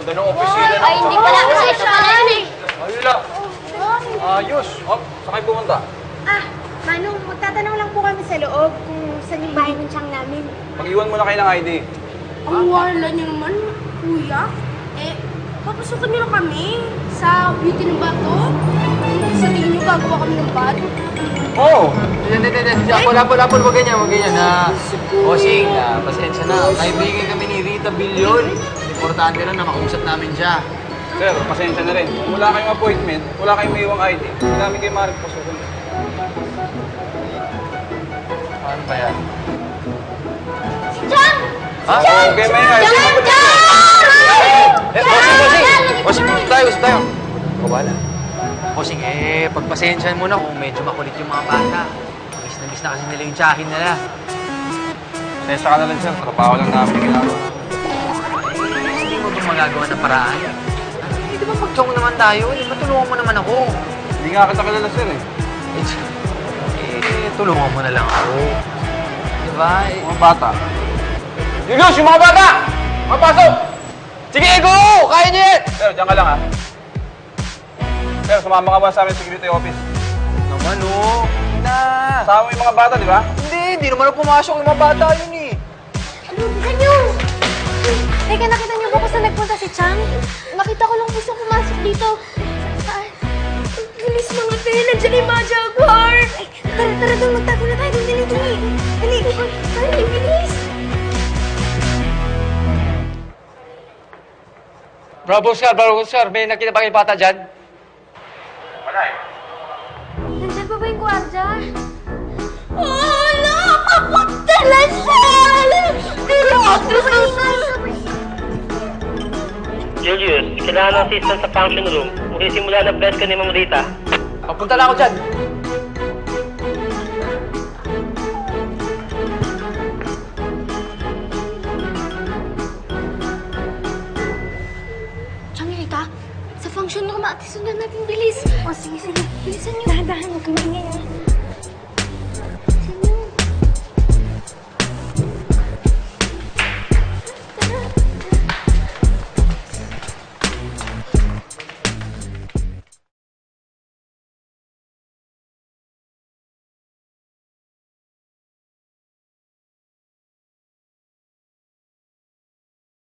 Ganda ng opisina. Ay, hindi pala. Kasi ito pala yun eh. Ayun lang. Ayos. Oh, saan kayo pumunta? Manong, magtatanong lang po kami sa loob kung saan yung bahay ng tiyang namin. Mag-iwan muna kayo ng ID. Ang wala niyo naman, kuya. Papasukan niyo lang kami sa beauty ng bato. Sa tingin niyo gagawa kami ng bato. Oh! Hindi. Lapol, wag ganyan. Bossing, pasensya na. Kaibigan kami ni Rita Billion. Importante lang na makausap namin siya. Sir, pasensya na rin. Kung wala kayong appointment, wala kayong may iwang ID, hindi namin kayo maaaring pasukin. Paano ba yan? Chang! Ha? Okay, may ID. Bossing, usap tayo. Kabala. Bossing, pagpasensyahan mo na kung medyo makulit yung mga bata. Miss na kasi nila yung tsahin nila. Pasensya ka na lang, sir. Trabaho lang namin yung ginagawa. Hindi mo ba magagawa ng paraan? Hindi ba mag-chong naman tayo? Matulungan mo naman ako. Hindi nga kita kilala, sir eh. Tulungan mo na lang ako. Diba? Mga bata. Julius, yung mga bata! Mapasok! Sige, go! Kaya niyo yan! Sir, diyan ka lang ha. Sir, sumama ka ba sa amin sa security office? Naman, oh. Na. Kasama mo yung mga bata, di ba? Hindi naman na pumasok yung mga bata yun eh. Ano, bisa niyo? Teka, nakita niyo ba kung saan nagpunta si Chang? Nakita ko lang po siya pumasok dito. Saan? Bilis mga te, nandiyan yung mga jaguar! Ay, tara, doon, magtago na tayo. Dali. Dali, bilis! Bravo, sir. May nakita ba kayong bata dyan? Wala eh. Nandiyan pa ba yung gwardiya? Oh, no! Kapagdala siya! Julius, kailangan ng assistant sa function room. Magsisimula na press ka ni Ma'am Rita. Papunta na ako dyan. Chang, Rita, sa function room, ate, sundan natin bilis. O, sige. Bilisan niyo. Dahan-dahan, huwag kang maingay.